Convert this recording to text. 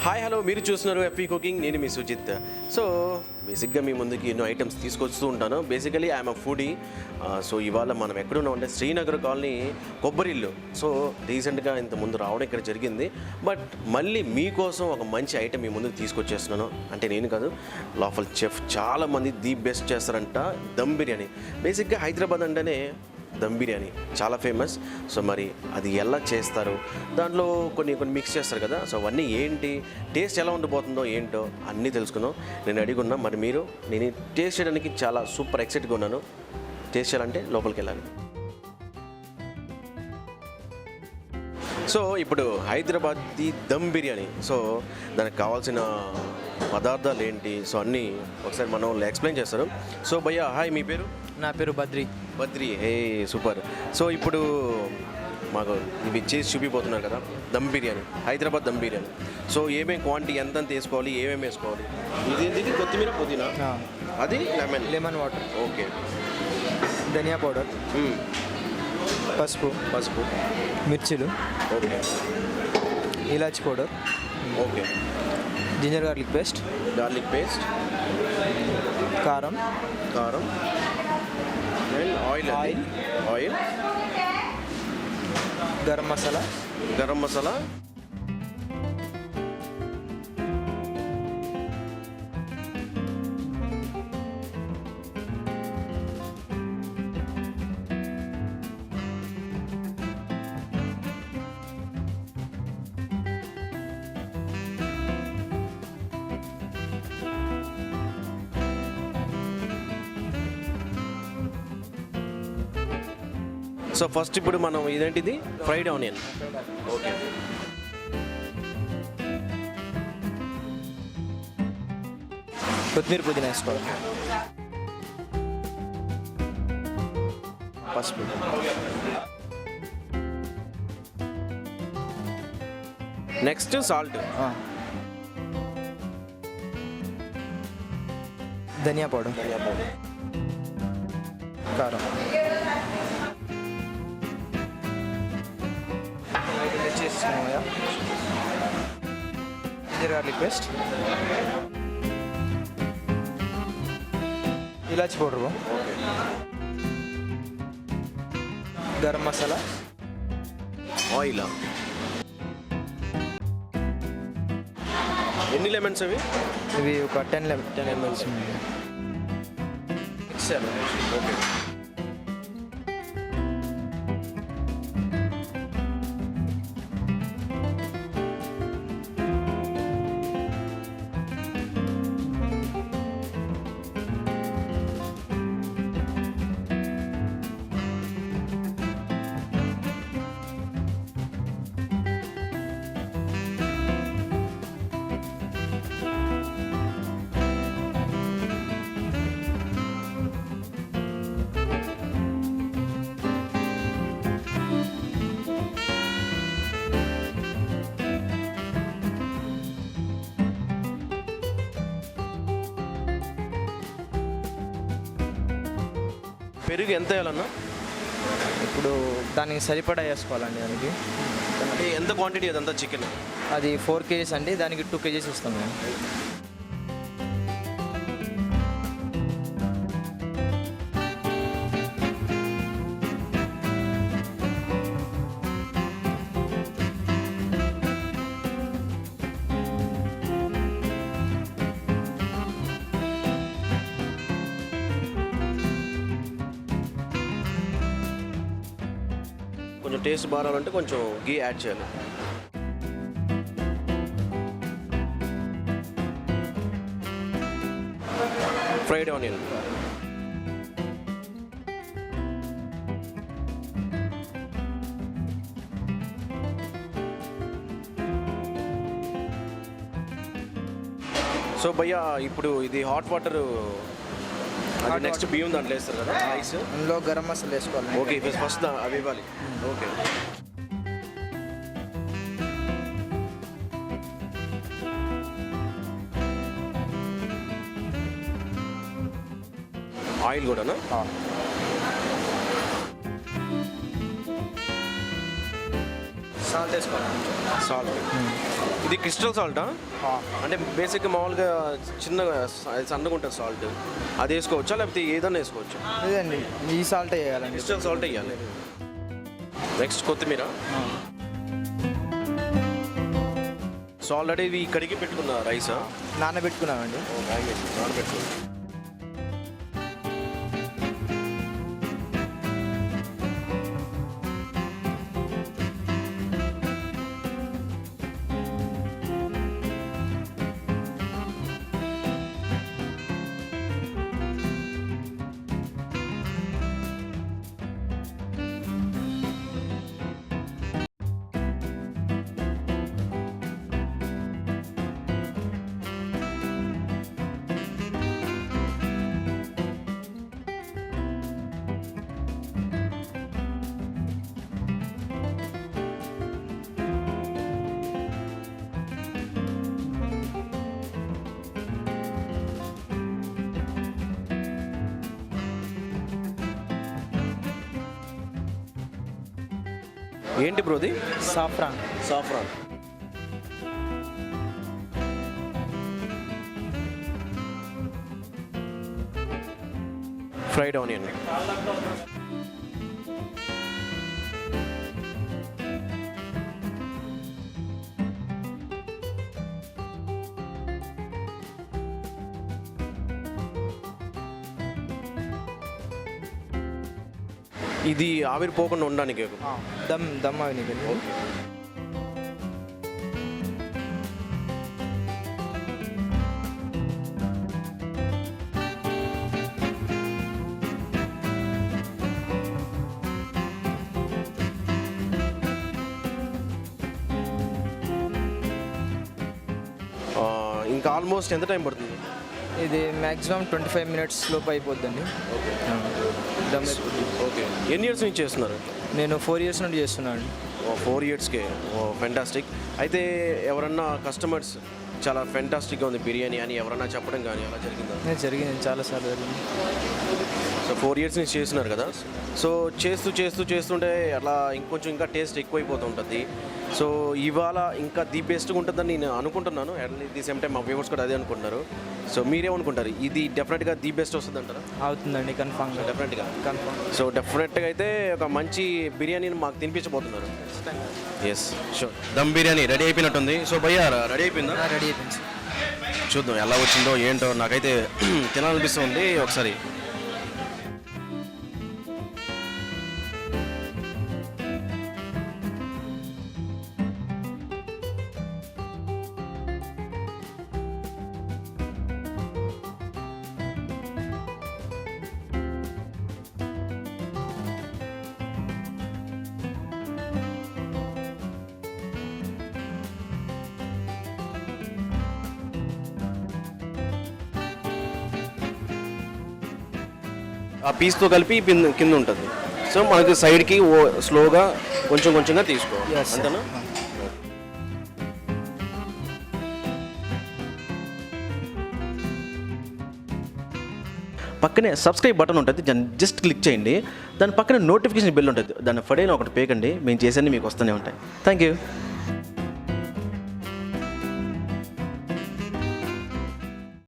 Hi hello, మీరు చూస్తున్నారు FE cooking. నేను మీ సుజిత్. సో బేసిక్గా మీ ముందుకి ఎన్నో ఐటమ్స్ తీసుకొస్తూ ఉంటాను. Basically I'm a foodie. So ఇవాళ మనం ఎక్కడున్నాం అంటే శ్రీనగర్ కాలనీ కొబ్బరిల్లు. సో రీసెంట్గా ఇంత ముందు రావడం ఇక్కడ జరిగింది. బట్ మళ్ళీ మీకోసం ఒక మంచి ఐటమ్ మీ ముందుకు తీసుకొచ్చేస్తున్నాను. అంటే నేను కాదు, లోపల చెఫ్ చాలామంది ది బెస్ట్ చేస్తారంట దమ్ బిర్యానీ. బేసిక్గా హైదరాబాద్ అంటేనే దమ్ బిర్యానీ చాలా ఫేమస్. సో మరి అది ఎలా చేస్తారు, దాంట్లో కొన్ని మిక్స్ చేస్తారు కదా. సో అవన్నీ ఏంటి, టేస్ట్ ఎలా ఉండిపోతుందో ఏంటో అన్నీ తెలుసుకుందాం. నేను అడిగున్నా, మరి మీరు నేను టేస్ట్ చేయడానికి చాలా సూపర్ ఎక్సైట్గా ఉన్నాను. టేస్ట్ చేయాలంటే లోపలికి వెళ్ళాలి. సో ఇప్పుడు హైదరాబాదీ దమ్ బిర్యానీ, సో దానికి కావాల్సిన పదార్థాలు ఏంటి, సో అన్నీ ఒకసారి మనం ఎక్స్ప్లెయిన్ చేస్తారు. సో భయ్యా హాయ్, మీ పేరు? నా పేరు బద్రి. హే సూపర్. సో ఇప్పుడు మాకు ఇవి చేసి చూపిపోతున్నారు కదా దమ్ బిర్యానీ, హైదరాబాద్ దమ్ బిర్యానీ. సో ఏమేమి క్వాంటిటీ ఎంత వేసుకోవాలి, ఏమేమి వేసుకోవాలి? ఇది కొత్తిమీర, పుదీనా, అది లెమన్ వాటర్, ఓకే, ధనియా పౌడర్, పసుపు, మిర్చిలు, ఓకే, ఇలాచి powder, okay, ginger garlic paste, కారం, and oil, garam masala, so first ఇప్పుడు మనం ఇదేంటిది ఫ్రైడ్ ఆనియన్, ఓకే, కొత్తిమీర, పుదీనా వేసుకోవాలి, పసుపు, నెక్స్ట్ సాల్ట్, ధనియా పౌడర్, కారం, జింజర్ గార్లిక్ పేస్ట్, ఇలాచి పౌడర్, గరం మసాలా, ఆయిల్. ఎన్ని లెమన్స్ అవి? ఇవి ఒక 10 లెమన్స్. Mixer, okay. పెరుగు ఎంత వేయాలన్నా? ఇప్పుడు దానికి సరిపడా వేసుకోవాలండి. దానికి అంటే ఎంత క్వాంటిటీ అదంతా చికెన్? అది 4 kgs అండి, దానికి 2 kgs ఇస్తాం మేము. కొంచెం టేస్ట్ బాగాలంటే కొంచెం గీ యాడ్ చేయాలి. ఫ్రైడ్ ఆనియన్, సో భయ్యా ఇప్పుడు ఇది హాట్ వాటర్, నెక్స్ట్ బియ్యం దాంట్లో వేస్తారు కదా రైస్, అందులో గరం మసాలా వేసుకోవాలి. ఓకే, ఫస్ట్ అవి ఇవ్వాలి, ఓకే. ఆయిల్ కూడానా? సాల్ట్ వేసుకోవాలి. సాల్ట్. ఇది క్రిస్టల్ సాల్టా? అంటే బేసిక్గా మామూలుగా చిన్నగా సన్నగా ఉంటుంది సాల్ట్, అది వేసుకోవచ్చా లేకపోతే ఏదైనా వేసుకోవచ్చు? లేదండి, ఈ సాల్ట్ వేయాలండి. క్రిస్టల్ సాల్ట్ వేయాలి. నెక్స్ట్ కొత్తిమీర. సో ఆల్రెడీ ఇవి కడిగి పెట్టుకున్న రైసా? నానబెట్టుకున్నామండి. నానబెట్టుకున్నా. ఏంటి బ్రోది? సాఫ్రాన్. సాఫ్రాన్. Fried onion. ఇది ఆవిరి పోకుండా ఉండడానికి. దమ్ అవన్నీ. ఇంకా ఆల్మోస్ట్ ఎంత టైం పడుతుంది? ఇది మ్యాక్సిమం 25 minutes లోపు అయిపోద్దండి. దమ్. ఓకే. ఎన్ని ఇయర్స్ నుంచి చేస్తున్నారు? నేను 4 years నుండి చేస్తున్నాను. 4 yearsకే. ఫెంటాస్టిక్. అయితే ఎవరన్నా కస్టమర్స్ చాలా ఫెంటాస్టిక్గా ఉంది బిర్యానీ అని ఎవరన్నా చెప్పడం కానీ అలా జరిగిందా? జరిగింది, చాలాసార్లు జరిగింది. సో 4 years నుంచి చేస్తున్నారు కదా, సో చేస్తుంటే అలా ఇంకొంచెం ఇంకా టేస్ట్ ఎక్కువైపోతూ ఉంటుంది. సో ఇవాళ ఇంకా ది బెస్ట్గా ఉంటుందని నేను అనుకుంటున్నాను. అట్ ది సేమ్ టైం మా వ్యూవర్స్ కూడా అదే అనుకుంటున్నారు. సో మీరేమనుకుంటారు? ఇది డెఫినెట్గా ది బెస్ట్ వస్తుంది అంటారా? అవుతుందండి, కన్ఫామ్గా. డెఫినెట్గా. కన్ఫామ్. సో డెఫినెట్గా అయితే ఒక మంచి బిర్యానీని మాకు తినిపించబోతున్నారు. Yes, sure. Dum biryani ready అయిపోయినట్టుంది. సో భయ్యా రెడీ అయిపోయిందా? రెడీ అయిపోయింది. చూద్దాం ఎలా వచ్చిందో ఏంటో, నాకైతే తినాలనిపిస్తుంది ఒకసారి. ఆ పీస్తో కలిపి కింద ఉంటుంది. సో మనకి సైడ్కి స్లోగా కొంచెంగా తీసుకోవాలి. Yes, sir. అంతేనా? పక్కనే సబ్స్క్రైబ్ బటన్ ఉంటుంది, దాన్ని జస్ట్ క్లిక్ చేయండి. దాని పక్కన నోటిఫికేషన్ బెల్ ఉంటుంది, దాన్ని ఫడైన ఒకటి పేకండి. మేము చేసేది మీకు వస్తూనే ఉంటాయి. Thank you.